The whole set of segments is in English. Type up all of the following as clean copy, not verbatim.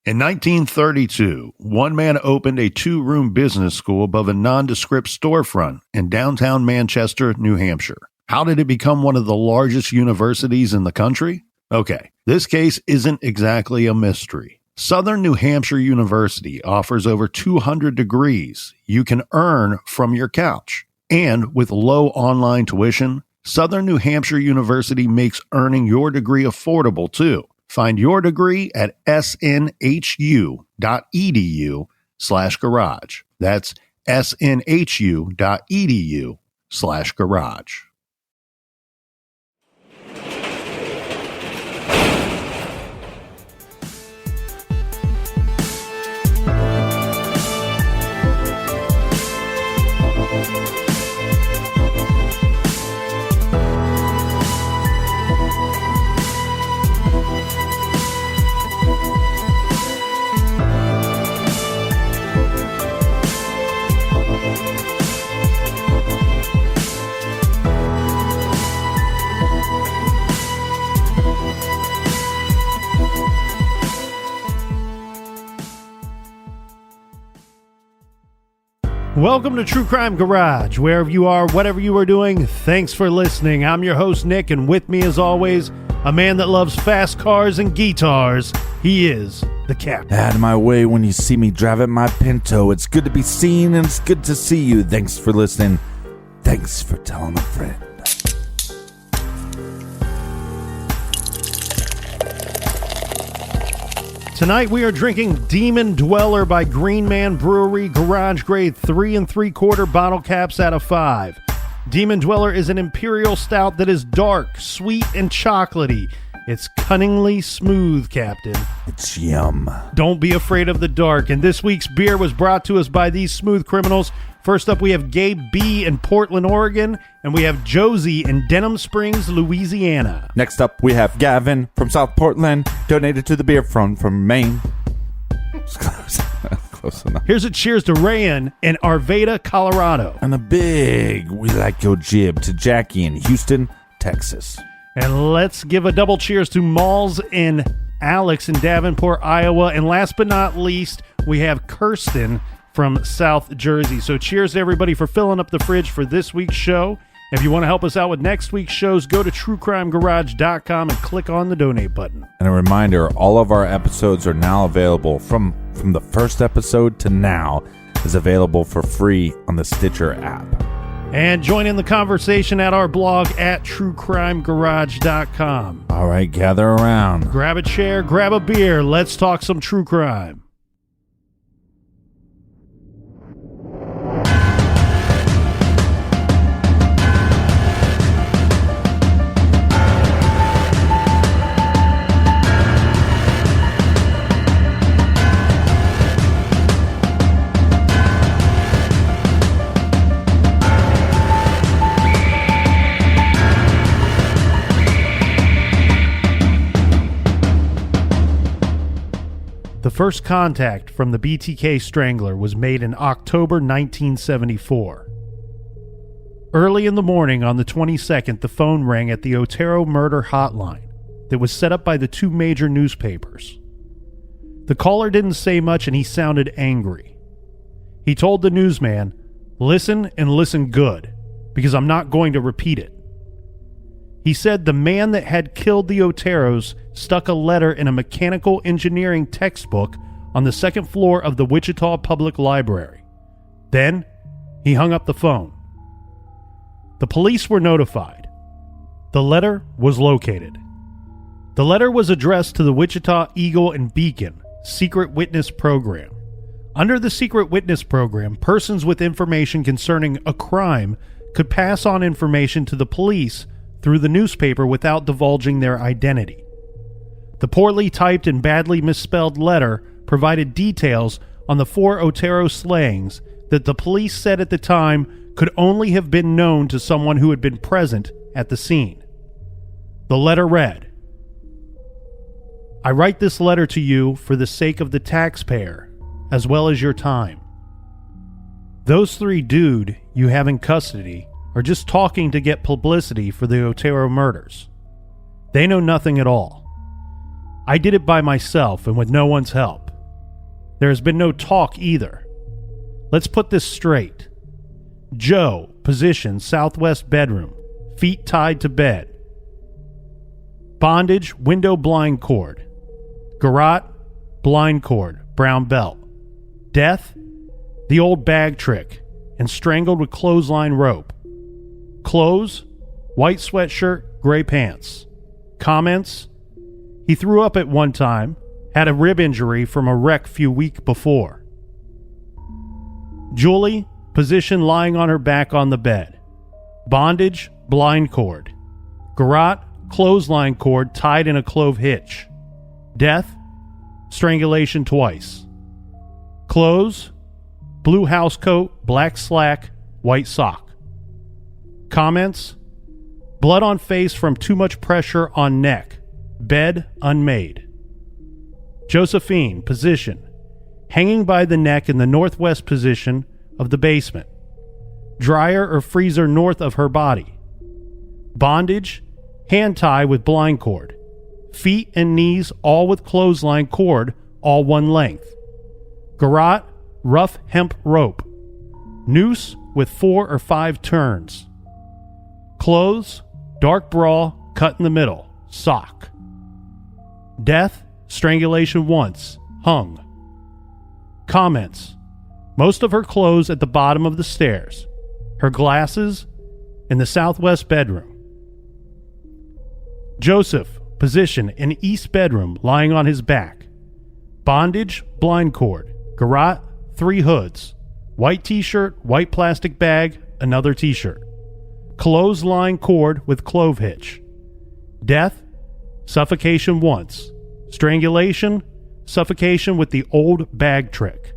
In 1932, one man opened a two-room business school above a nondescript storefront in downtown Manchester, New Hampshire. How did it become one of the largest universities in the country? Okay, this case isn't exactly a mystery. Southern New Hampshire University offers over 200 degrees you can earn from your couch. And with low online tuition, Southern New Hampshire University makes earning your degree affordable too. Find your degree at snhu.edu/garage. That's snhu.edu/garage. Welcome to True Crime Garage. Wherever you are, whatever you are doing, thanks for listening. I'm your host, Nick, and with me, as always, a man that loves fast cars and guitars. He is the Captain. Out of my way when you see me driving my Pinto. It's good to be seen, and it's good to see you. Thanks for listening. Thanks for telling a friend. Tonight we are drinking Demon Dweller by Green Man BreweryGarage Grade 3 3/4 bottle caps out of 5. Demon Dweller is an imperial stout that is dark, sweet, and chocolatey. It's cunningly smooth, Captain. It's yum. Don't be afraid of the dark. And this week's beer was brought to us by these smooth criminals. First up, we have Gabe B. in Portland, Oregon, and we have Josie in Denham Springs, Louisiana. Next up, we have Gavin from South Portland, donated to the beer front from Maine. Close enough. Here's a cheers to Rayan in Arvada, Colorado. And a big "we like your jib" to Jackie in Houston, Texas. And let's give a double cheers to Malls and Alex in Davenport, Iowa. And last but not least, we have Kirsten from South Jersey. So cheers to everybody for filling up the fridge for this week's show. If you want to help us out with next week's shows, go to truecrimegarage.com and click on the donate button. And a reminder, all of our episodes are now available from the first episode to now is available for free on the Stitcher app. And join in the conversation at our blog at truecrimegarage.com. All right, gather around. Grab a chair, grab a beer. Let's talk some true crime. The first contact from the BTK Strangler was made in October 1974. Early in the morning on the 22nd, the phone rang at the Otero murder hotline that was set up by the two major newspapers. The caller didn't say much and he sounded angry. He told the newsman, "Listen and listen good, because I'm not going to repeat it." He said the man that had killed the Oteros stuck a letter in a mechanical engineering textbook on the second floor of the Wichita Public Library. Then, he hung up the phone. The police were notified. The letter was located. The letter was addressed to the Wichita Eagle and Beacon Secret Witness Program. Under the Secret Witness Program, persons with information concerning a crime could pass on information to the police through the newspaper without divulging their identity. The poorly typed and badly misspelled letter provided details on the 4 Otero slayings that the police said at the time could only have been known to someone who had been present at the scene. The letter read, "I write this letter to you for the sake of the taxpayer, as well as your time. Those 3 dude you have in custody are just talking to get publicity for the Otero murders. They know nothing at all. I did it by myself and with no one's help. There has been no talk either. Let's put this straight. Joe, position, southwest bedroom, feet tied to bed. Bondage, window blind cord. Garrote, blind cord, brown belt. Death, the old bag trick, and strangled with clothesline rope. Clothes, white sweatshirt, gray pants. Comments, he threw up at one time, had a rib injury from a wreck few weeks before. Julie, position lying on her back on the bed. Bondage, blind cord. Garrote, clothesline cord tied in a clove hitch. Death, strangulation twice. Clothes, blue house coat, black slack, white sock. Comments, blood on face from too much pressure on neck. Bed unmade. Josephine, position, hanging by the neck in the northwest position of the basement. Dryer or freezer north of her body. Bondage, hand tie with blind cord. Feet and knees all with clothesline cord, all one length. Garrote, rough hemp rope. Noose with 4 or 5 turns. Clothes, dark bra, cut in the middle, sock. Death, strangulation once, hung. Comments, most of her clothes at the bottom of the stairs. Her glasses in the southwest bedroom. Joseph, position in east bedroom, lying on his back. Bondage, blind cord. Garrote, 3 hoods. White t-shirt, white plastic bag, another t-shirt. Clothesline cord with clove hitch. Death, suffocation once. Strangulation, suffocation with the old bag trick.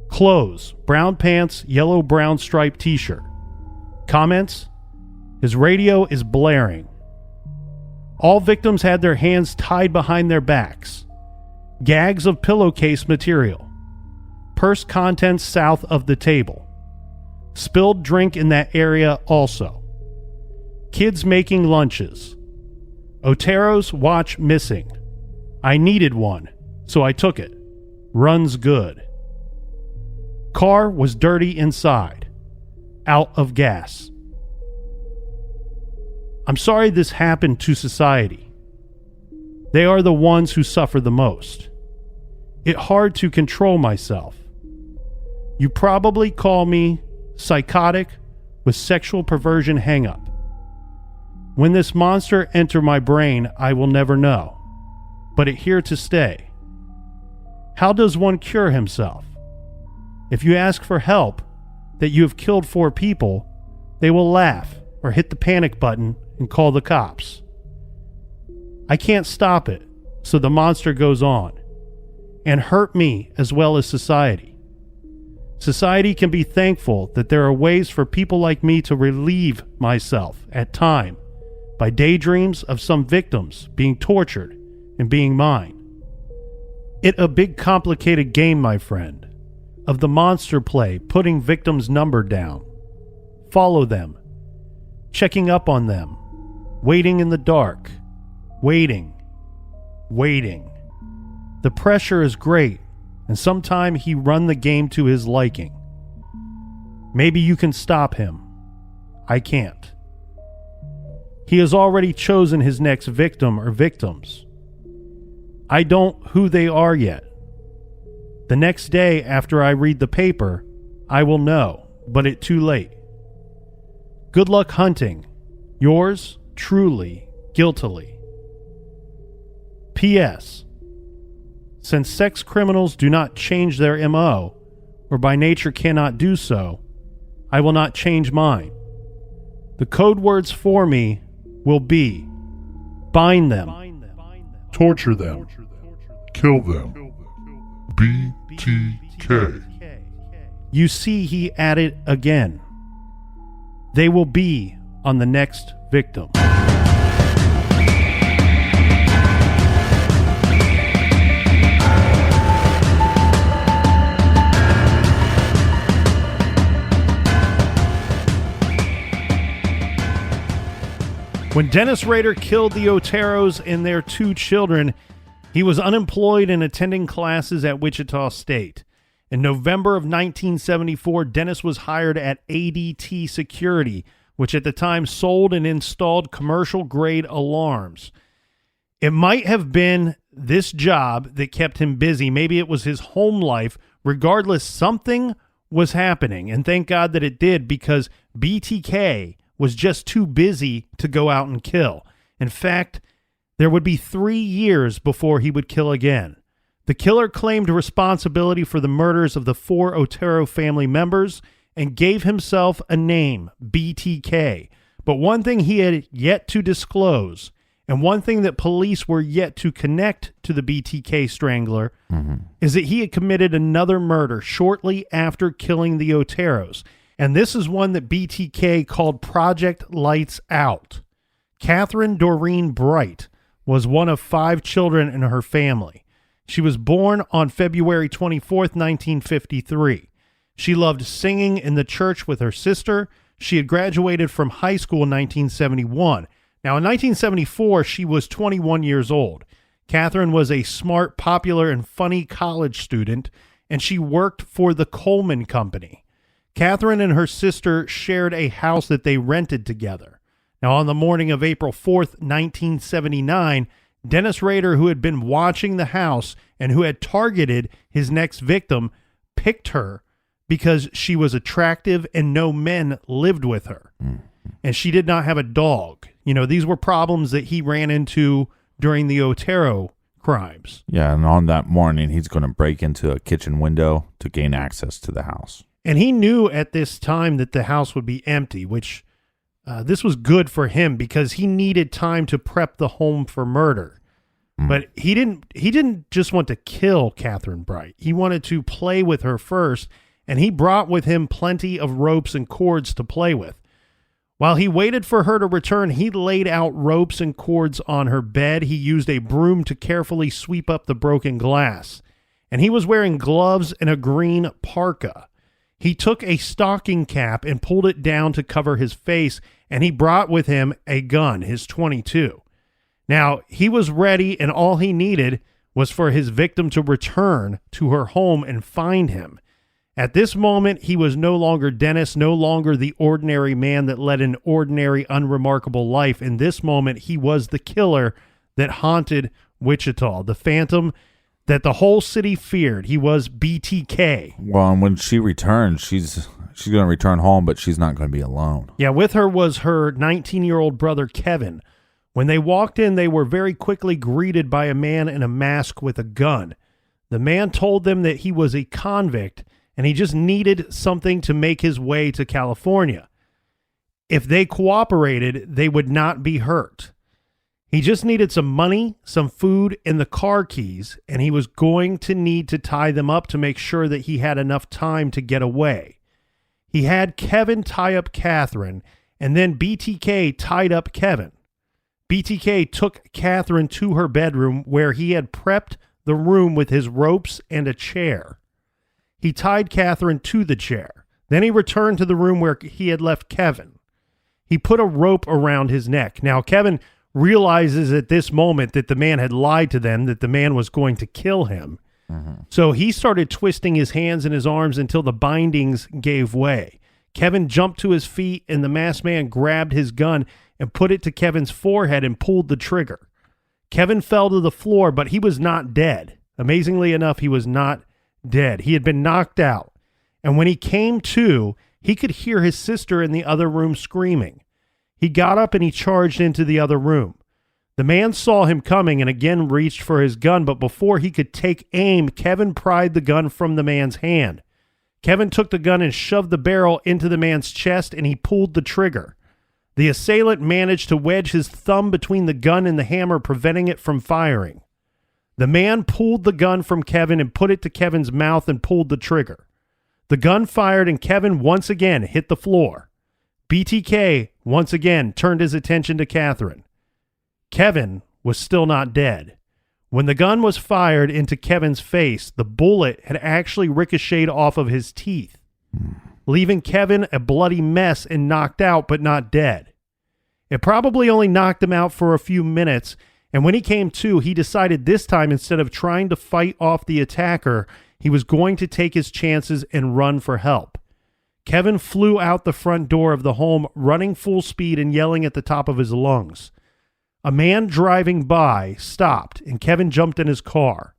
Clothes, brown pants, yellow-brown striped t-shirt. Comments, his radio is blaring. All victims had their hands tied behind their backs. Gags of pillowcase material. Purse contents south of the table. Spilled drink in that area also. Kids making lunches. Otero's watch missing. I needed one, so I took it. Runs good. Car was dirty inside. Out of gas. I'm sorry this happened to society. They are the ones who suffer the most. It's hard to control myself. You probably call me psychotic with sexual perversion hang-up. When this monster enter my brain, I will never know. But it here to stay. How does one cure himself? If you ask for help, that you have killed 4 people, they will laugh or hit the panic button and call the cops. I can't stop it, so the monster goes on, and hurt me as well as society. Society can be thankful that there are ways for people like me to relieve myself at time by daydreams of some victims being tortured and being mine. It a big complicated game, my friend, of the monster play, putting victims' number down. Follow them, checking up on them, waiting in the dark, waiting. The pressure is great, and sometime he run the game to his liking. Maybe you can stop him. I can't. He has already chosen his next victim or victims. I don't who they are yet. The next day after I read the paper, I will know, but it's too late. Good luck hunting. Yours truly, guiltily. P.S. Since sex criminals do not change their M.O., or by nature cannot do so, I will not change mine. The code words for me will be: bind them, torture them, kill them. BTK. You see, he added again. They will be on the next victim. When Dennis Rader killed the Oteros and their 2 children, He was unemployed and attending classes at Wichita State. In November of 1974, Dennis was hired at ADT Security, which at the time sold and installed commercial-grade alarms. It might have been this job that kept him busy. Maybe it was his home life. Regardless, something was happening, and thank God that it did, because BTK was just too busy to go out and kill. In fact, there would be 3 years before he would kill again. The killer claimed responsibility for the murders of the 4 Otero family members and gave himself a name, BTK. But one thing he had yet to disclose, and one thing that police were yet to connect to the BTK strangler, is that he had committed another murder shortly after killing the Oteros. And this is one that BTK called Project Lights Out. Catherine Doreen Bright was one of 5 children in her family. She was born on February 24th, 1953. She loved singing in the church with her sister. She had graduated from high school in 1971. Now, in 1974, she was 21 years old. Catherine was a smart, popular, and funny college student, and she worked for the Coleman Company. Catherine and her sister shared a house that they rented together. Now, on the morning of April 4th, 1979, Dennis Rader, who had been watching the house and who had targeted his next victim, picked her because she was attractive and no men lived with her. And she did not have a dog. You know, these were problems that he ran into during the Otero crimes. Yeah, and on that morning, he's going to break into a kitchen window to gain access to the house. And he knew at this time that the house would be empty, which this was good for him because he needed time to prep the home for murder. But he didn't just want to kill Catherine Bright. He wanted to play with her first, and he brought with him plenty of ropes and cords to play with. While he waited for her to return, he laid out ropes and cords on her bed. He used a broom to carefully sweep up the broken glass. And he was wearing gloves and a green parka. He took a stocking cap and pulled it down to cover his face, and he brought with him a gun, his .22. Now, he was ready, and all he needed was for his victim to return to her home and find him. At this moment, he was no longer Dennis, no longer the ordinary man that led an ordinary, unremarkable life. In this moment, he was the killer that haunted Wichita, the phantom that the whole city feared. He was BTK. Well, and when she returns, she's going to return home, but she's not going to be alone. Yeah, with her was her 19-year-old brother, Kevin. When they walked in, they were very quickly greeted by a man in a mask with a gun. The man told them that he was a convict, and he just needed something to make his way to California. If they cooperated, they would not be hurt. He just needed some money, some food, and the car keys, and he was going to need to tie them up to make sure that he had enough time to get away. He had Kevin tie up Catherine, and then BTK tied up Kevin. BTK took Catherine to her bedroom where he had prepped the room with his ropes and a chair. He tied Catherine to the chair. Then he returned to the room where he had left Kevin. He put a rope around his neck. Now, Kevin realizes at this moment that the man had lied to them, that the man was going to kill him. So he started twisting his hands and his arms until the bindings gave way. Kevin jumped to his feet, and the masked man grabbed his gun and put it to Kevin's forehead and pulled the trigger. Kevin fell to the floor, but he was not dead. Amazingly enough, he was not dead. He had been knocked out. And when he came to, he could hear his sister in the other room screaming. He got up and he charged into the other room. The man saw him coming and again reached for his gun, but before he could take aim, Kevin pried the gun from the man's hand. Kevin took the gun and shoved the barrel into the man's chest, and he pulled the trigger. The assailant managed to wedge his thumb between the gun and the hammer, preventing it from firing. The man pulled the gun from Kevin and put it to Kevin's mouth and pulled the trigger. The gun fired, and Kevin once again hit the floor. BTK once again turned his attention to Catherine. Kevin was still not dead. When the gun was fired into Kevin's face, the bullet had actually ricocheted off of his teeth, leaving Kevin a bloody mess and knocked out but not dead. It probably only knocked him out for a few minutes, And when he came to, he decided this time, instead of trying to fight off the attacker, he was going to take his chances and run for help. Kevin flew out the front door of the home, running full speed and yelling at the top of his lungs. A man driving by stopped, and Kevin jumped in his car.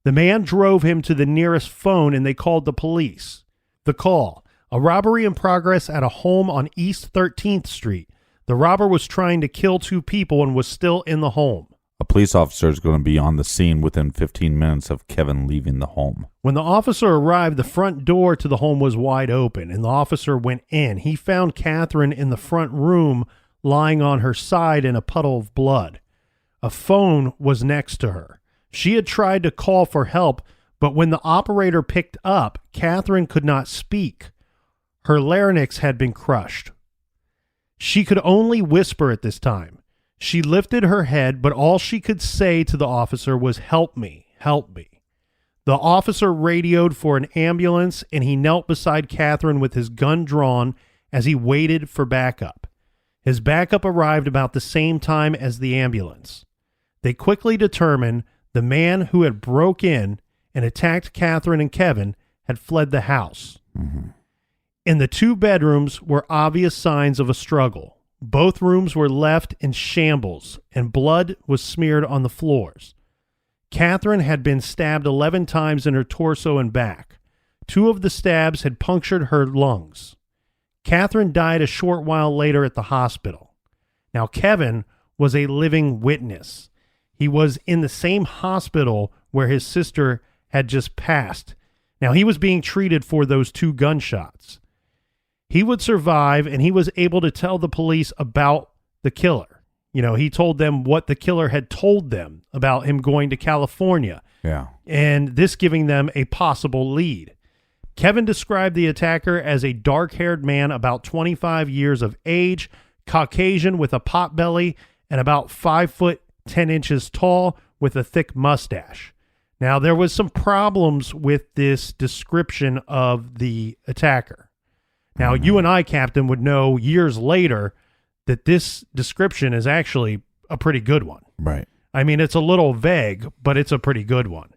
The man drove him to the nearest phone, and they called the police. The call: a robbery in progress at a home on East 13th Street. The robber was trying to kill 2 people and was still in the home. A police officer is going to be on the scene within 15 minutes of Kevin leaving the home. When the officer arrived, the front door to the home was wide open, and the officer went in. He found Catherine in the front room, lying on her side in a puddle of blood. A phone was next to her. She had tried to call for help, but when the operator picked up, Catherine could not speak. Her larynx had been crushed. She could only whisper at this time. She lifted her head, but all she could say to the officer was, "Help me, help me." The officer radioed for an ambulance, and he knelt beside Catherine with his gun drawn as he waited for backup. His backup arrived about the same time as the ambulance. They quickly determined the man who had broke in and attacked Catherine and Kevin had fled the house. Mm-hmm. In the 2 bedrooms were obvious signs of a struggle. Both rooms were left in shambles, and blood was smeared on the floors. Catherine had been stabbed 11 times in her torso and back. 2 of the stabs had punctured her lungs. Catherine died a short while later at the hospital. Now, Kevin was a living witness. He was in the same hospital where his sister had just passed. Now, he was being treated for those 2 gunshots. He would survive, and he was able to tell the police about the killer. You know, he told them what the killer had told them about him going to California. Yeah. And this giving them a possible lead. Kevin described the attacker as a dark-haired man about 25 years of age, Caucasian with a pot belly, and about 5 foot 10 inches tall with a thick mustache. Now, there was some problems with this description of the attacker. Now, you and I, Captain, would know years later that this description is actually a pretty good one. Right. I mean, it's a little vague, but it's a pretty good one.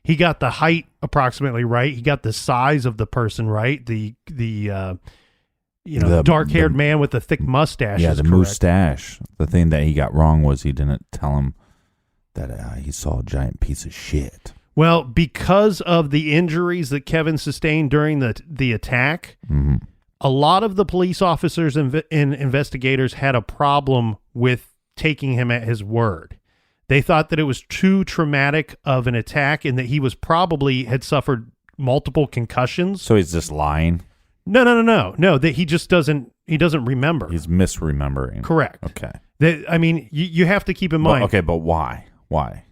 He got the height approximately right. He got the size of the person right. The dark-haired man with the thick mustache. Yeah, is the correct. mustache. The thing that he got wrong was he didn't tell him that he saw a giant piece of shit. Well, because of the injuries that Kevin sustained during the attack, Mm-hmm. a lot of the police officers and investigators had a problem with taking him at his word. They thought that it was too traumatic of an attack and that he was probably had suffered multiple concussions. So he's just lying? No, that he just doesn't remember. He's misremembering. Correct. Okay. I mean, you have to keep in mind. Well, okay, but why? Why?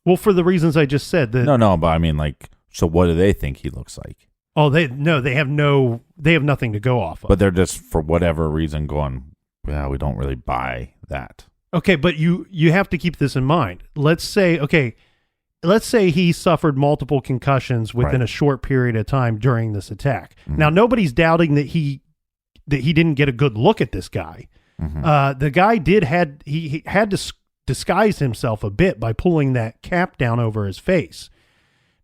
Well, for the reasons I just said. No, but I mean, like, so what do they think he looks like? Oh, they have nothing to go off of. But they're just, for whatever reason, going, yeah, we don't really buy that. Okay, but you have to keep this in mind. Let's say he suffered multiple concussions within a short period of time during this attack. Mm-hmm. Now, nobody's doubting that he didn't get a good look at this guy. Mm-hmm. The guy he had to disguise himself a bit by pulling that cap down over his face.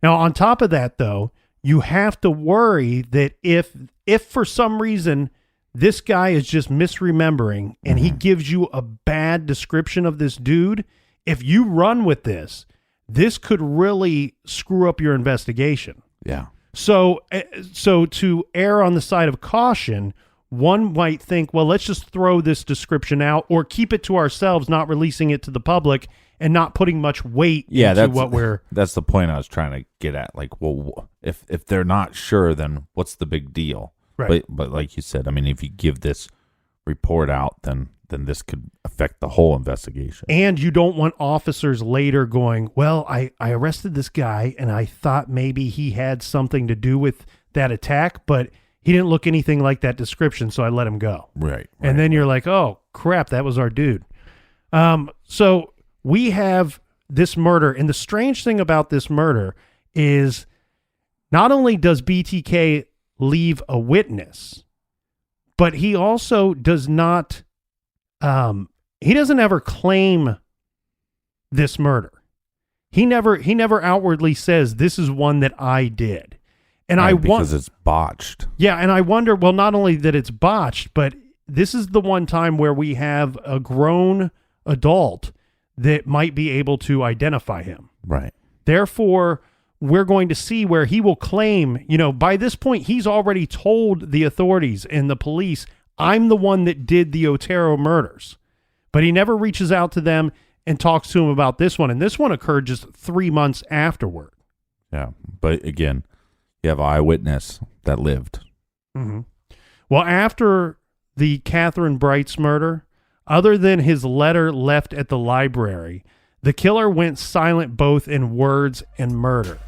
Now, on top of that, though, you have to worry that if for some reason this guy is just misremembering and he gives you a bad description of this dude, if you run with this could really screw up your investigation. Yeah. So to err on the side of caution, one might think, well, let's just throw this description out or keep it to ourselves, not releasing it to the public and not putting much weight into what we're... That's the point I was trying to get at. Like, well, if they're not sure, then what's the big deal? Right. But like you said, I mean, if you give this report out, then this could affect the whole investigation. And you don't want officers later going, well, I arrested this guy and I thought maybe he had something to do with that attack, but he didn't look anything like that description, so I let him go. Right. And then you're like, oh, crap, that was our dude. So we have this murder, and the strange thing about this murder is not only does BTK leave a witness, but he also does not, he doesn't ever claim this murder. He never outwardly says this is one that I did. And Right, because it's botched. Yeah, and I wonder, well, not only that it's botched, but this is the one time where we have a grown adult that might be able to identify him. Right. Therefore, we're going to see where he will claim, by this point, he's already told the authorities and the police, I'm the one that did the Otero murders. But he never reaches out to them and talks to them about this one. And this one occurred just 3 months afterward. Yeah. But again, you have an eyewitness that lived. Mm-hmm. Well, after the Catherine Bright's murder, other than his letter left at the library, the killer went silent both in words and murder.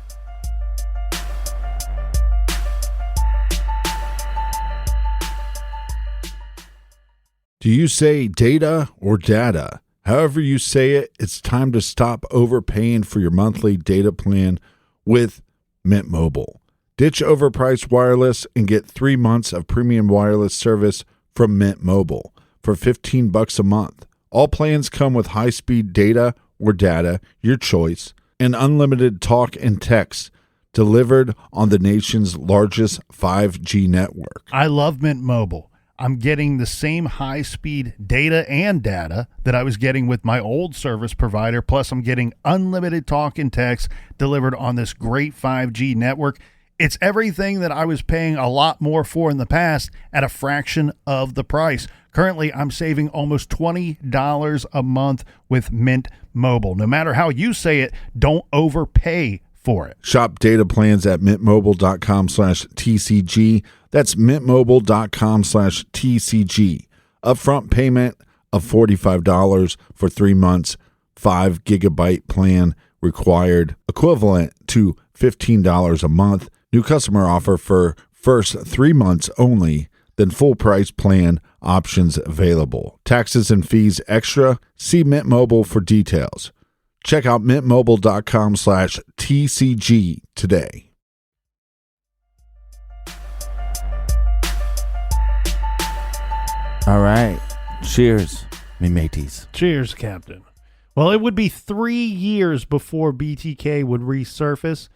Do you say data or data? However you say it, it's time to stop overpaying for your monthly data plan with Mint Mobile. Ditch overpriced wireless and get 3 months of premium wireless service from Mint Mobile for $15 a month. All plans come with high-speed data or data, your choice, and unlimited talk and text delivered on the nation's largest 5G network. I love Mint Mobile. I'm getting the same high-speed data and data that I was getting with my old service provider, plus I'm getting unlimited talk and text delivered on this great 5G network. It's everything that I was paying a lot more for in the past at a fraction of the price. Currently, I'm saving almost $20 a month with Mint Mobile. No matter how you say it, don't overpay for it. Shop data plans at mintmobile.com/TCG. That's mintmobile.com/TCG. Upfront payment of $45 for 3 months, 5 gigabyte plan required, equivalent to $15 a month. New customer offer for first 3 months only, then full price plan options available. Taxes and fees extra. See Mint Mobile for details. Check out mintmobile.com/TCG today. All right. Cheers, me mateys. Cheers, Captain. Well, it would be 3 years before BTK would resurface,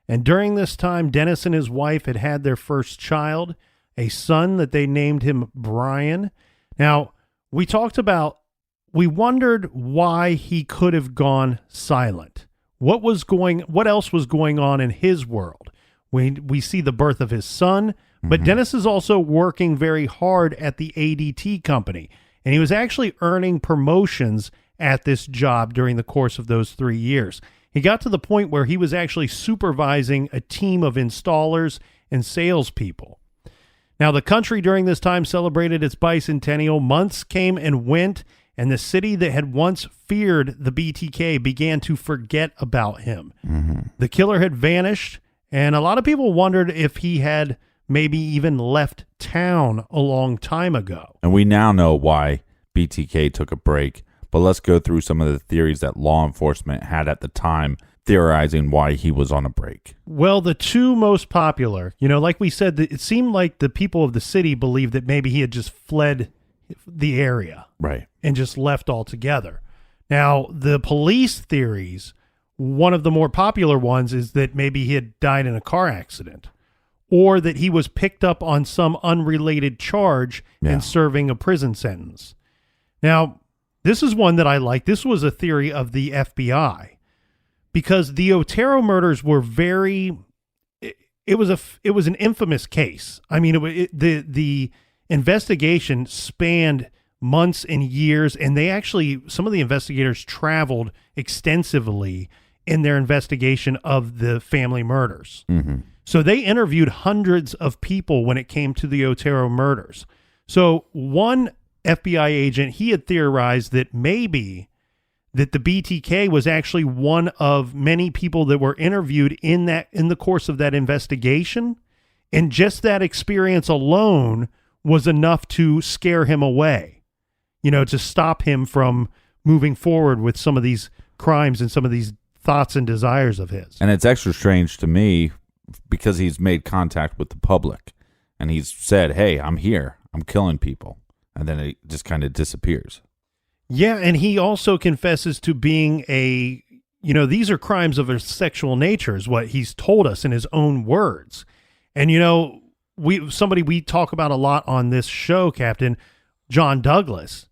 and during this time, Dennis and his wife had had their first child, a son that they named him Brian. Now, we wondered why he could have gone silent. What else was going on in his world? We see the birth of his son, but Dennis is also working very hard at the ADT company, and he was actually earning promotions at this job during the course of those 3 years. He got to the point where he was actually supervising a team of installers and salespeople. Now, the country during this time celebrated its bicentennial. Months came and went, and the city that had once feared the BTK began to forget about him. The killer had vanished, and a lot of people wondered if he had maybe even left town a long time ago. And we now know why BTK took a break, but let's go through some of the theories that law enforcement had at the time, theorizing why he was on a break. Well, the two most popular, like we said, it seemed like the people of the city believed that maybe he had just fled the area. Right. And just left altogether. Now, the police theories, one of the more popular ones is that maybe he had died in a car accident, or that he was picked up on some unrelated charge and serving a prison sentence. Now, this is one that I like. This was a theory of the FBI, because the Otero murders were it was an infamous case. I mean, the investigation spanned months and years, and some of the investigators traveled extensively in their investigation of the family murders. So they interviewed hundreds of people when it came to the Otero murders. So one FBI agent, he had theorized that maybe that the BTK was actually one of many people that were interviewed in the course of that investigation, and just that experience alone was enough to scare him away, to stop him from moving forward with some of these crimes and some of these thoughts and desires of his. And it's extra strange to me because he's made contact with the public and he's said, hey, I'm here, I'm killing people. And then it just kind of disappears. Yeah, and he also confesses to being these are crimes of a sexual nature, is what he's told us in his own words. And, we talk about a lot on this show, Captain, John Douglas.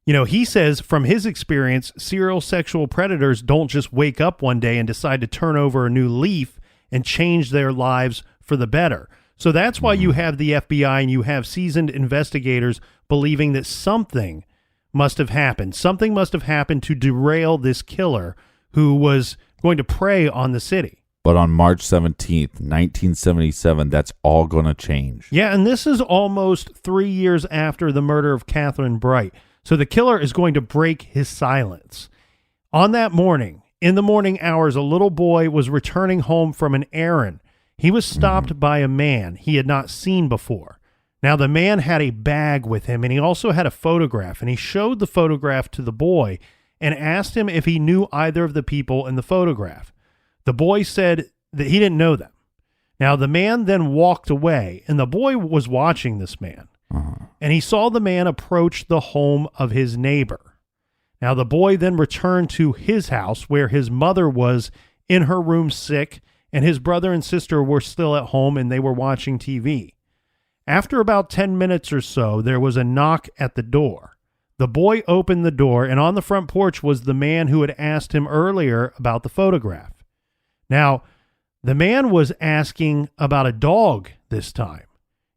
He says from his experience, serial sexual predators don't just wake up one day and decide to turn over a new leaf and change their lives for the better. So that's why you have the FBI and you have seasoned investigators believing that something must have happened. Something must have happened to derail this killer who was going to prey on the city. But on March 17th, 1977, that's all going to change. Yeah, and this is almost 3 years after the murder of Catherine Bright. So the killer is going to break his silence. On that morning, in the morning hours, a little boy was returning home from an errand. He was stopped by a man he had not seen before. Now, the man had a bag with him, and he also had a photograph, and he showed the photograph to the boy and asked him if he knew either of the people in the photograph. The boy said that he didn't know them. Now, the man then walked away, and the boy was watching this man, and he saw the man approach the home of his neighbor. Now, the boy then returned to his house where his mother was in her room sick, and his brother and sister were still at home, and they were watching TV. After about 10 minutes or so, there was a knock at the door. The boy opened the door, and on the front porch was the man who had asked him earlier about the photograph. Now, the man was asking about a dog this time.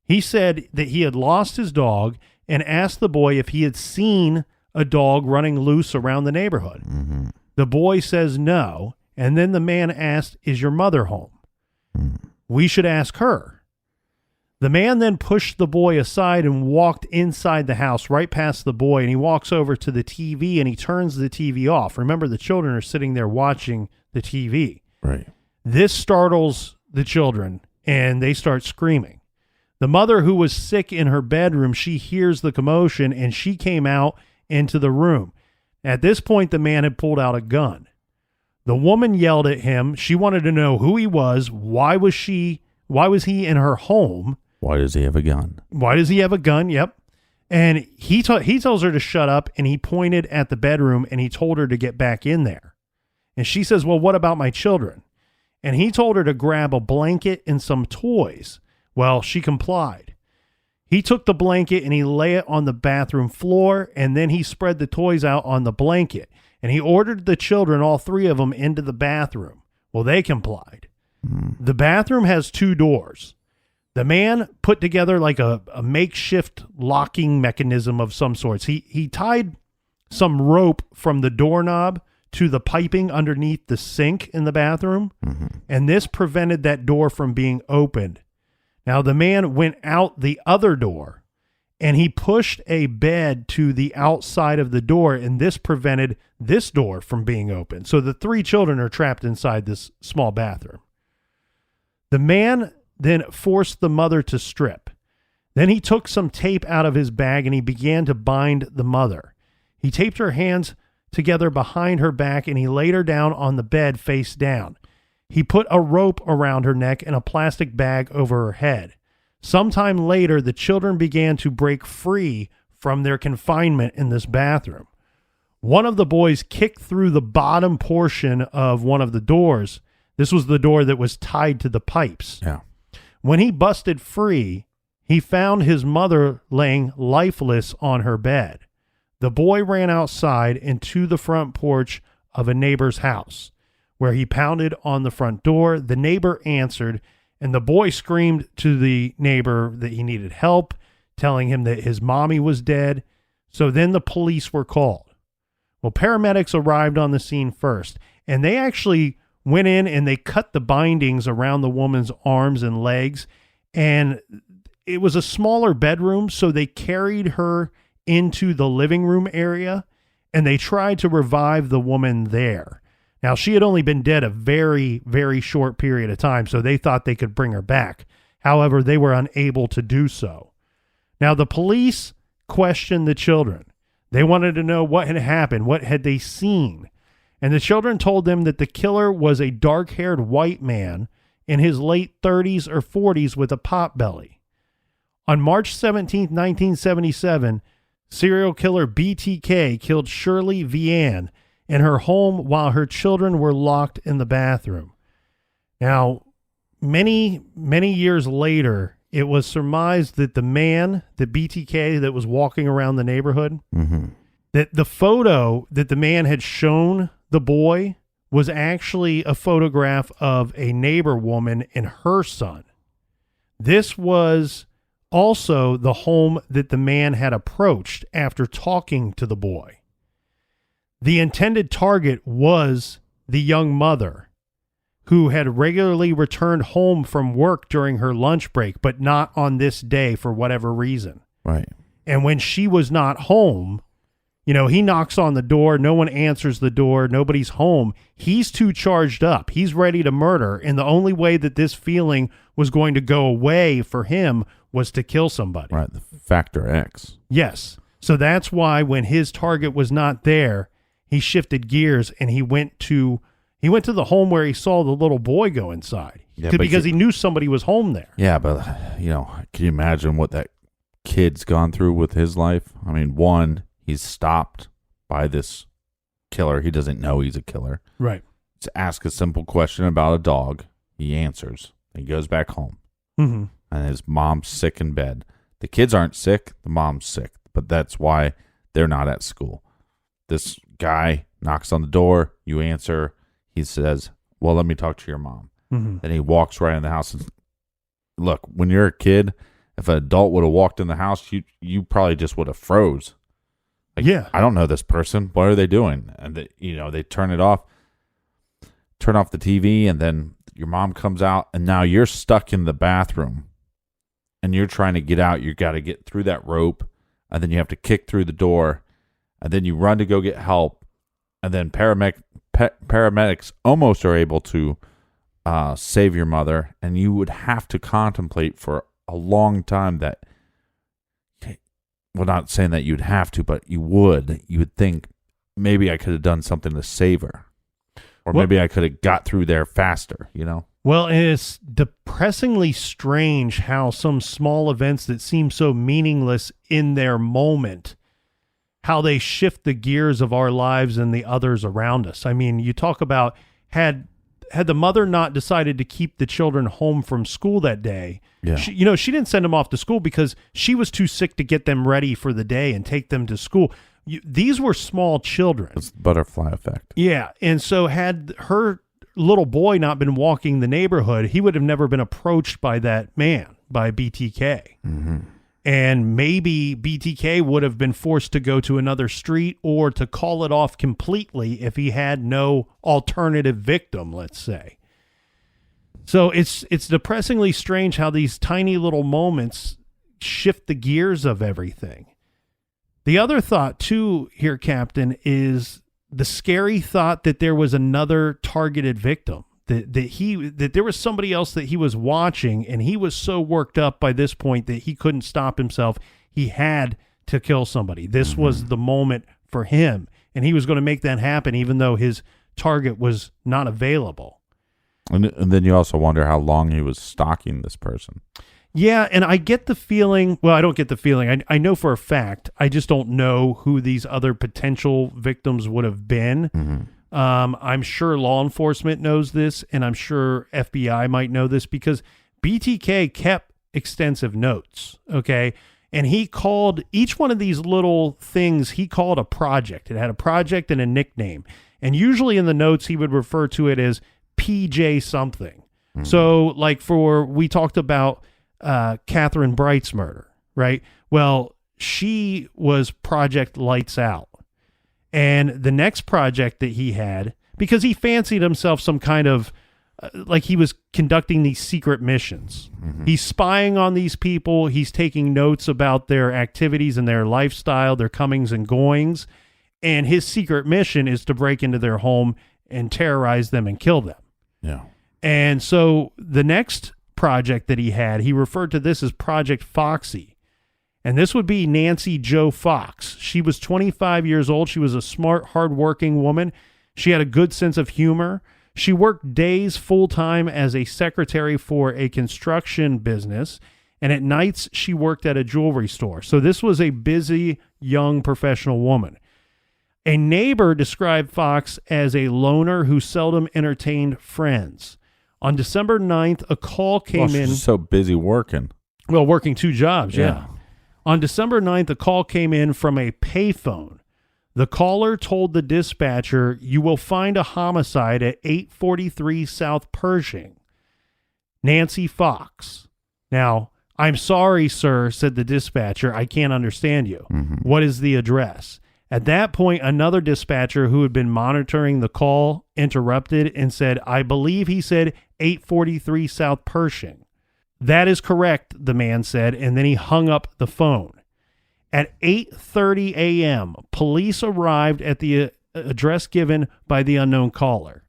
He said that he had lost his dog and asked the boy if he had seen a dog running loose around the neighborhood. The boy says no, and then the man asked, "Is your mother home?" "We should ask her." The man then pushed the boy aside and walked inside the house right past the boy, and he walks over to the TV and he turns the TV off. Remember, the children are sitting there watching the TV. Right. This startles the children, and they start screaming. The mother, who was sick in her bedroom, she hears the commotion, and she came out into the room. At this point, the man had pulled out a gun. The woman yelled at him. She wanted to know who he was. Why was he in her home? Why does he have a gun? Why does he have a gun? Yep. And he tells her to shut up, and he pointed at the bedroom, and he told her to get back in there. And she says, "Well, what about my children?" And he told her to grab a blanket and some toys. Well, she complied. He took the blanket and he lay it on the bathroom floor, and then he spread the toys out on the blanket. And he ordered the children, all three of them, into the bathroom. Well, they complied. The bathroom has 2 doors. The man put together like a makeshift locking mechanism of some sorts. He tied some rope from the doorknob to the piping underneath the sink in the bathroom, and this prevented that door from being opened. Now, the man went out the other door, and he pushed a bed to the outside of the door, and this prevented this door from being opened. So the 3 children are trapped inside this small bathroom. The man then forced the mother to strip. Then he took some tape out of his bag and he began to bind the mother. He taped her hands together behind her back and he laid her down on the bed face down. He put a rope around her neck and a plastic bag over her head. Sometime later, the children began to break free from their confinement in this bathroom. One of the boys kicked through the bottom portion of one of the doors. This was the door that was tied to the pipes. Yeah. When he busted free, he found his mother laying lifeless on her bed. The boy ran outside and to the front porch of a neighbor's house, where he pounded on the front door. The neighbor answered, and the boy screamed to the neighbor that he needed help, telling him that his mommy was dead. So then the police were called. Well, paramedics arrived on the scene first, and they actually went in and they cut the bindings around the woman's arms and legs, and it was a smaller bedroom, so they carried her into the living room area, and they tried to revive the woman there. Now, she had only been dead a very, very short period of time, so they thought they could bring her back. However, they were unable to do so. Now, the police questioned the children. They wanted to know what had happened, what had they seen. And the children told them that the killer was a dark-haired white man in his late 30s or 40s with a pot belly. On March 17, 1977, Serial killer BTK killed Shirley Vian in her home while her children were locked in the bathroom. Now, many years later, it was surmised that the man, the BTK that was walking around the neighborhood, that the photo that the man had shown the boy was actually a photograph of a neighbor woman and her son. This was also the home that the man had approached after talking to the boy. The intended target was the young mother, who had regularly returned home from work during her lunch break, but not on this day for whatever reason. Right. And when she was not home, he knocks on the door. No one answers the door. Nobody's home. He's too charged up. He's ready to murder. And the only way that this feeling was going to go away for him was to kill somebody. Right. The factor X. Yes. So that's why when his target was not there, he shifted gears and he went to the home where he saw the little boy go inside. Yeah, because he knew somebody was home there. Yeah, but, can you imagine what that kid's gone through with his life? I mean, one, he's stopped by this killer. He doesn't know he's a killer. Right. To ask a simple question about a dog. He answers. He goes back home. Mm-hmm. And his mom's sick in bed. The kids aren't sick. The mom's sick. But that's why they're not at school. This guy knocks on the door. You answer. He says, well, let me talk to your mom. Mm-hmm. Then he walks right in the house. And, look, when you're a kid, if an adult would have walked in the house, you probably just would have froze. Like, yeah. I don't know this person. What are they doing? And they turn off the TV, and then your mom comes out, and now you're stuck in the bathroom, and you're trying to get out. You got to get through that rope, and then you have to kick through the door, and then you run to go get help, and then paramedics almost are able to save your mother, and you would have to contemplate for a long time that. Well, not saying that you'd have to, but you would think maybe I could have done something to save her, or maybe I could have got through there faster, Well, and it's depressingly strange how some small events that seem so meaningless in their moment, how they shift the gears of our lives and the others around us. I mean, you talk about had the mother not decided to keep the children home from school that day, she didn't send them off to school because she was too sick to get them ready for the day and take them to school. These were small children. It's the butterfly effect. Yeah. And so had her little boy not been walking the neighborhood, he would have never been approached by that man, by BTK. Mm-hmm. And maybe BTK would have been forced to go to another street or to call it off completely if he had no alternative victim, let's say. So it's depressingly strange how these tiny little moments shift the gears of everything. The other thought, too, here, Captain, is the scary thought that there was another targeted victim. That there was somebody else that he was watching, and he was so worked up by this point that he couldn't stop himself. He had to kill somebody. This was the moment for him, and he was going to make that happen even though his target was not available. And then you also wonder how long he was stalking this person. Yeah, and I get the feeling, well, I don't get the feeling. I know for a fact. I just don't know who these other potential victims would have been. Mm-hmm. I'm sure law enforcement knows this, and I'm sure FBI might know this because BTK kept extensive notes, okay? And he called each one of these little things, he called a project. It had a project and a nickname. And usually in the notes, he would refer to it as PJ something. Mm-hmm. So like we talked about Catherine Bright's murder, right? Well, she was Project Lights Out. And the next project that he had, because he fancied himself some kind of, like he was conducting these secret missions. Mm-hmm. He's spying on these people. He's taking notes about their activities and their lifestyle, their comings and goings. And his secret mission is to break into their home and terrorize them and kill them. Yeah. And so the next project that he had, he referred to this as Project Foxy. And this would be Nancy Jo Fox. She was 25 years old. She was a smart, hardworking woman. She had a good sense of humor. She worked days full-time as a secretary for a construction business, and at nights she worked at a jewelry store. So this was a busy young professional woman. A neighbor described Fox as a loner who seldom entertained friends. On December 9th, a call came in. She's so busy working. Well, working 2 jobs, yeah. On December 9th, a call came in from a payphone. The caller told the dispatcher, "You will find a homicide at 843 South Pershing. Nancy Fox." Now, "I'm sorry, sir," said the dispatcher. "I can't understand you. What is the address?" At that point, another dispatcher who had been monitoring the call interrupted and said, "I believe he said 843 South Pershing." "That is correct," the man said, and then he hung up the phone. At 8:30 a.m., police arrived at the address given by the unknown caller.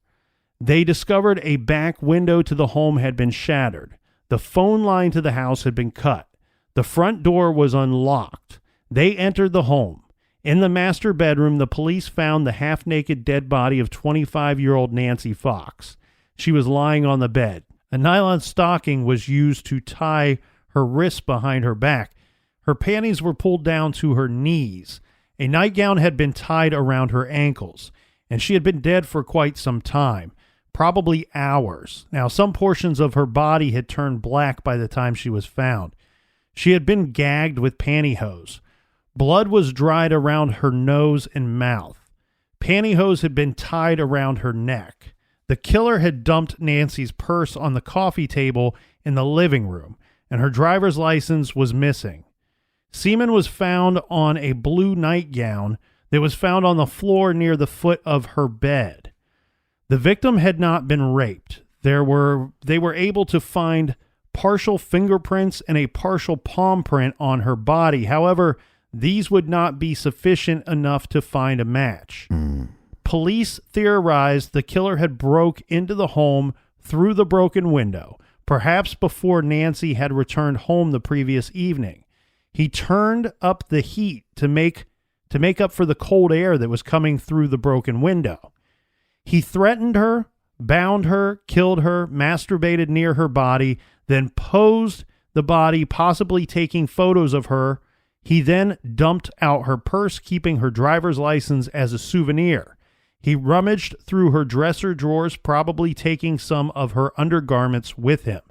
They discovered a back window to the home had been shattered. The phone line to the house had been cut. The front door was unlocked. They entered the home. In the master bedroom, the police found the half-naked dead body of 25-year-old Nancy Fox. She was lying on the bed. A nylon stocking was used to tie her wrists behind her back. Her panties were pulled down to her knees. A nightgown had been tied around her ankles, and she had been dead for quite some time, probably hours. Now, some portions of her body had turned black by the time she was found. She had been gagged with pantyhose. Blood was dried around her nose and mouth. Pantyhose had been tied around her neck. The killer had dumped Nancy's purse on the coffee table in the living room, and her driver's license was missing. Semen was found on a blue nightgown that was found on the floor near the foot of her bed. The victim had not been raped. They were able to find partial fingerprints and a partial palm print on her body. However, these would not be sufficient enough to find a match. Police theorized the killer had broke into the home through the broken window, perhaps before Nancy had returned home the previous evening. He turned up the heat to make up for the cold air that was coming through the broken window. He threatened her, bound her, killed her, masturbated near her body, then posed the body, possibly taking photos of her. He then dumped out her purse, keeping her driver's license as a souvenir. He rummaged through her dresser drawers, probably taking some of her undergarments with him.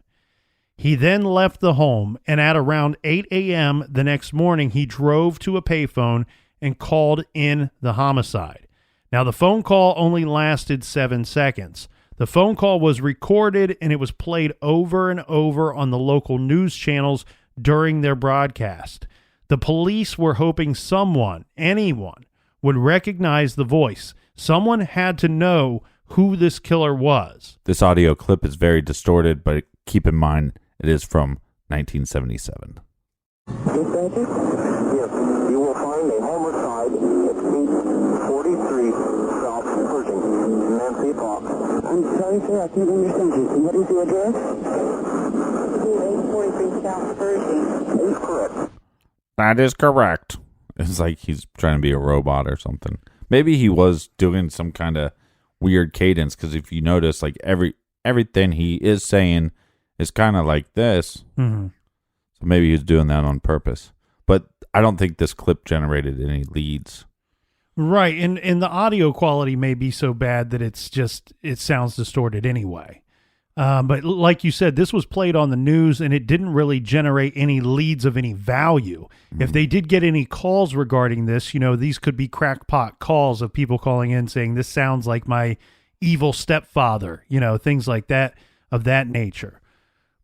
He then left the home, and at around 8 a.m. the next morning, he drove to a payphone and called in the homicide. Now, the phone call only lasted 7 seconds. The phone call was recorded, and it was played over and over on the local news channels during their broadcast. The police were hoping anyone, would recognize the voice. Someone had to know who this killer was. This audio clip is very distorted, but keep in mind it is from 1977. Dispatcher? Yes, you will find a homicide at 843 South Pershing. Nancy Fox. I'm sorry, sir, I can't understand you. What is the address? 843 South Pershing. That is correct. That is correct. It's like he's trying to be a robot or something. Maybe he was doing some kind of weird cadence, because if you notice, like everything he is saying is kind of like this. Mm-hmm. So maybe he's doing that on purpose. But I don't think this clip generated any leads. Right, and the audio quality may be so bad that it sounds distorted anyway. But like you said, this was played on the news, and it didn't really generate any leads of any value. Mm-hmm. If they did get any calls regarding this, these could be crackpot calls of people calling in saying, "This sounds like my evil stepfather," things like that, of that nature.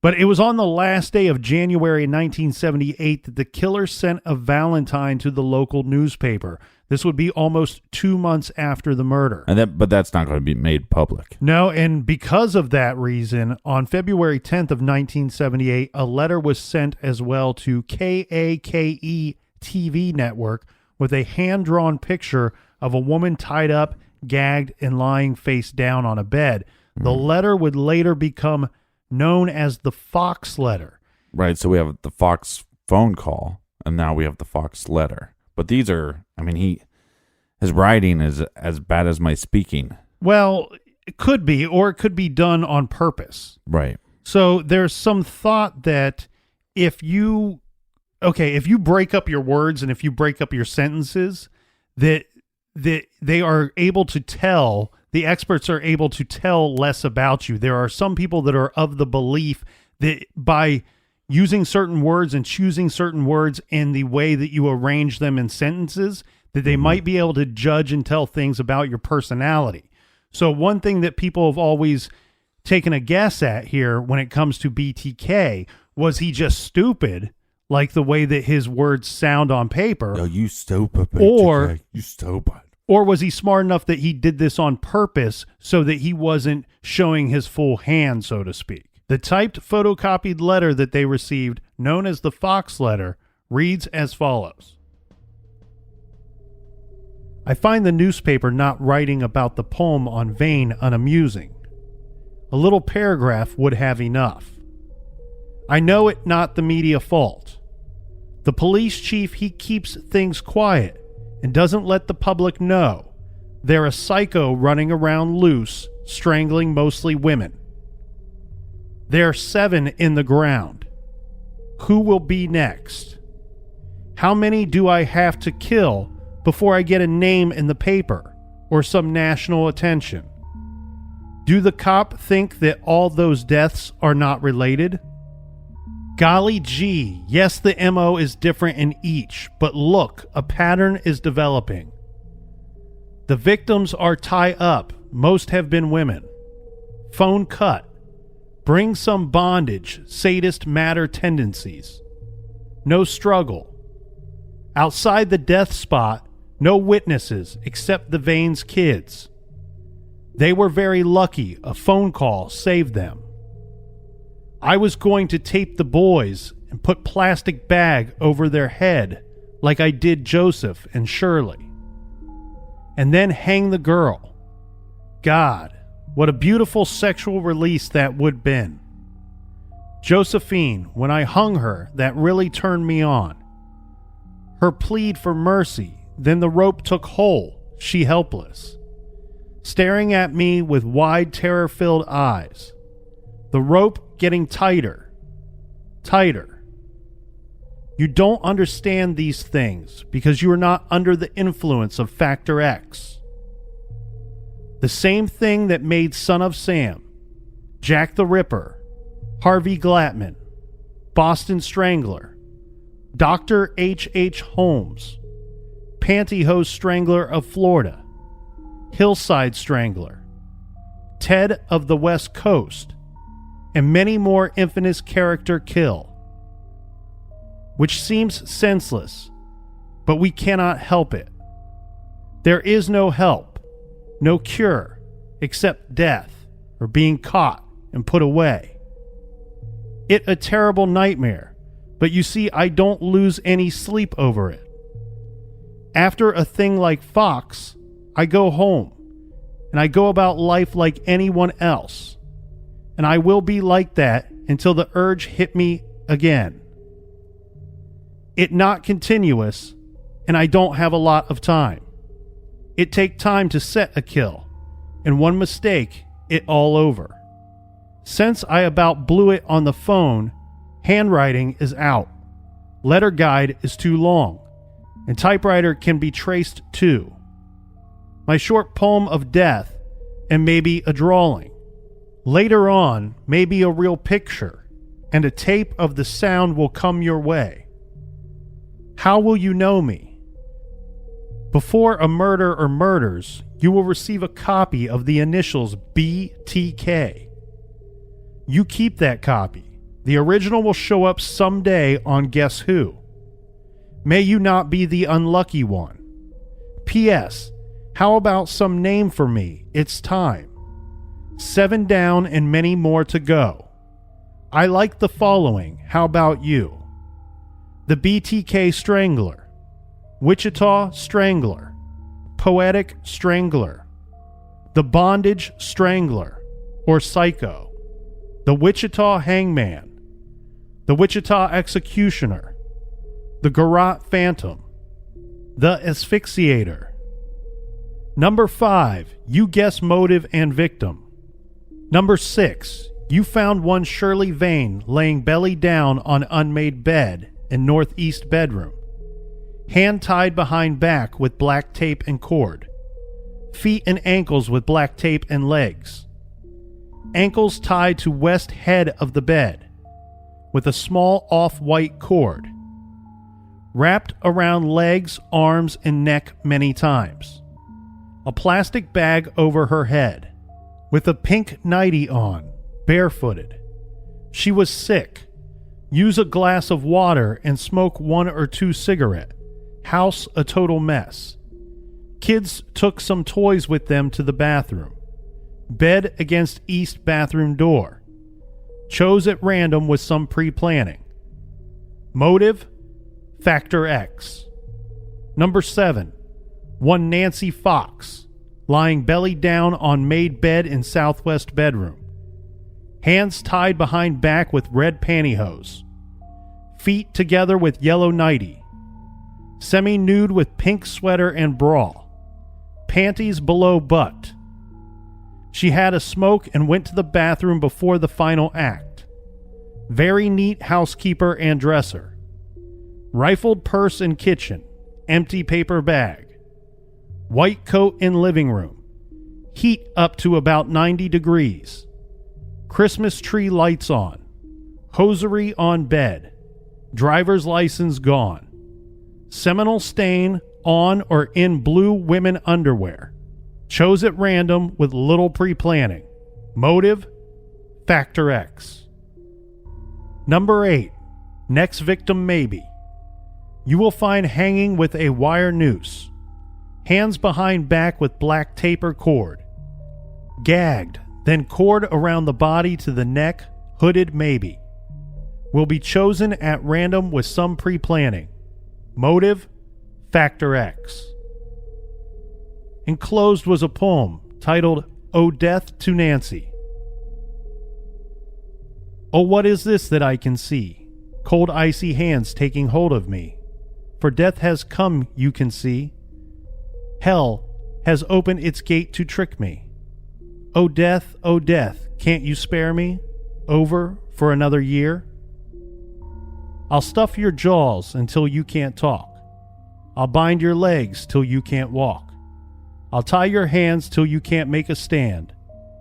But it was on the last day of January 1978 that the killer sent a Valentine to the local newspaper. This would be almost 2 months after the murder. But that's not going to be made public. No, and because of that reason, on February 10th of 1978, a letter was sent as well to KAKE TV network with a hand-drawn picture of a woman tied up, gagged, and lying face down on a bed. The letter would later become known as the Fox letter. Right, so we have the Fox phone call, and now we have the Fox letter. But these are, his writing is as bad as my speaking. Well, it could be, or it could be done on purpose. Right. So there's some thought that if you okay, if you break up your words and if you break up your sentences, that they are able to tell, the experts are able to tell less about you. There are some people that are of the belief that by using certain words and choosing certain words in the way that you arrange them in sentences, that they might be able to judge and tell things about your personality. So one thing that people have always taken a guess at here when it comes to BTK, was he just stupid, like the way that his words sound on paper? No, you stupid. Or- BTK, you stupid. Or was he smart enough that he did this on purpose so that he wasn't showing his full hand, so to speak? The typed photocopied letter that they received, known as the Fox letter, reads as follows. I find the newspaper not writing about the poem on Vane unamusing. A little paragraph would have enough. I know it not the media fault. The police chief, he keeps things quiet and doesn't let the public know. They're a psycho running around loose, strangling mostly women. There are 7 in the ground. Who will be next? How many do I have to kill before I get a name in the paper or some national attention? Do the cop think that all those deaths are not related? Golly gee, yes, the MO is different in each, but look, a pattern is developing. The victims are tie up, most have been women. Phone cut. Bring some bondage, sadist matter tendencies. No struggle. Outside the death spot, no witnesses except the Vane's kids. They were very lucky, a phone call saved them. I was going to tape the boys and put plastic bag over their head like I did Joseph and Shirley. And then hang the girl. God, what a beautiful sexual release that would been. Josephine, when I hung her, that really turned me on. Her plead for mercy, then the rope took hold, she helpless. Staring at me with wide terror-filled eyes. The rope getting tighter, tighter. You don't understand these things because you are not under the influence of Factor X. The same thing that made Son of Sam, Jack the Ripper, Harvey Glatman, Boston Strangler, Dr. H.H. Holmes, Pantyhose Strangler of Florida, Hillside Strangler, Ted of the West Coast, and many more infamous character kill, which seems senseless, but we cannot help it. There is no help, no cure, except death or being caught and put away. It a terrible nightmare, but you see, I don't lose any sleep over it. After a thing like Fox, I go home, and I go about life like anyone else. And I will be like that until the urge hit me again. It not continuous, and I don't have a lot of time. It take time to set a kill, and one mistake, it all over. Since I about blew it on the phone, handwriting is out. Letter guide is too long, and typewriter can be traced too. My short poem of death, and maybe a drawing. Later on, maybe a real picture, and a tape of the sound will come your way. How will you know me? Before a murder or murders, you will receive a copy of the initials BTK. You keep that copy. The original will show up someday on Guess Who. May you not be the unlucky one. P.S. How about some name for me? It's time. 7 down and many more to go. I like the following. How about you? The BTK Strangler, Wichita Strangler, Poetic Strangler, the Bondage Strangler, or Psycho, the Wichita Hangman, the Wichita Executioner, the Garrote Phantom, the Asphyxiator. Number 5, you guess motive and victim. Number 6, you found one Shirley Vane laying belly down on unmade bed and northeast bedroom. Hand tied behind back with black tape and cord. Feet and ankles with black tape and legs. Ankles tied to west head of the bed with a small off-white cord. Wrapped around legs, arms, and neck many times. A plastic bag over her head with a pink nightie on, barefooted. She was sick. Use a glass of water and smoke 1 or 2 cigarette. House a total mess. Kids took some toys with them to the bathroom. Bed against east bathroom door. Chose at random with some pre-planning. Motive? Factor X. Number 7. One Nancy Fox, lying belly down on made bed in southwest bedroom. Hands tied behind back with red pantyhose. Feet together with yellow nightie. Semi-nude with pink sweater and bra. Panties below butt. She had a smoke and went to the bathroom before the final act. Very neat housekeeper and dresser. Rifled purse in kitchen. Empty paper bag. White coat in living room. Heat up to about 90 degrees. Christmas tree lights on. Hosiery on bed. Driver's license gone. Seminal stain on or in blue women underwear. Chose at random with little pre-planning. Motive? Factor X. Number 8. Next victim maybe. You will find hanging with a wire noose. Hands behind back with black tape or cord. Gagged, then cord around the body to the neck, hooded maybe. Will be chosen at random with some pre-planning. Motive? Factor X. Enclosed was a poem titled, "O Death to Nancy." Oh, what is this that I can see? Cold icy hands taking hold of me. For death has come, you can see. Hell has opened its gate to trick me. Oh death, can't you spare me? Over for another year? I'll stuff your jaws until you can't talk. I'll bind your legs till you can't walk. I'll tie your hands till you can't make a stand.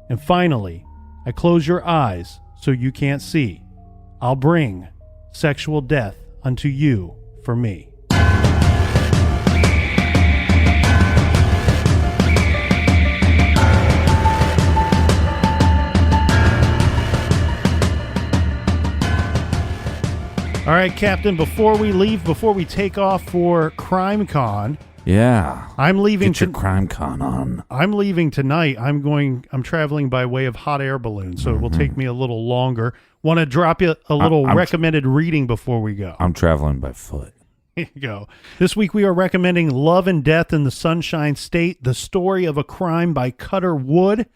And finally, I close your eyes so you can't see. I'll bring sexual death unto you for me. All right, Captain, before we take off for Crime Con, Yeah. I'm leaving. Get your crime con on. I'm leaving tonight. I'm traveling by way of hot air balloon, so it will take me a little longer. Want to drop you a little recommended reading before we go. I'm traveling by foot. Here you go. This week we are recommending Love and Death in the Sunshine State, the story of a crime by Cutter Wood.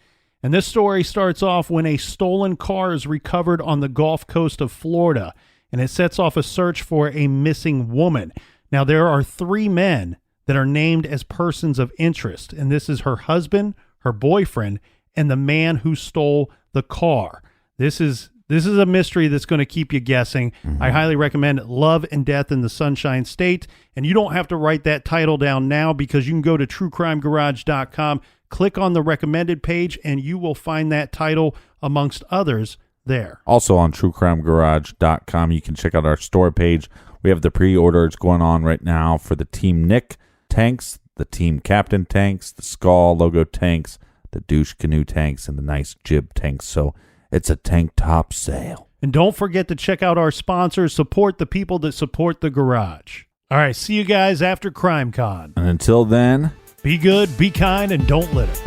And this story starts off when a stolen car is recovered on the Gulf Coast of Florida, and it sets off a search for a missing woman. Now, there are 3 men that are named as persons of interest, and this is her husband, her boyfriend, and the man who stole the car. This is a mystery that's going to keep you guessing. I highly recommend Love and Death in the Sunshine State, and you don't have to write that title down now because you can go to truecrimegarage.com, click on the recommended page, and you will find that title amongst others there. Also on truecrimegarage.com, you can check out our store page. We have the pre-orders going on right now for the Team Nick tanks, the Team Captain tanks, the Skull logo tanks, the Douche Canoe tanks, and the nice Jib tanks. So it's a tank top sale. And don't forget to check out our sponsors. Support the people that support the garage. All right, see you guys after Crime Con. And until then, be good, be kind, and don't litter.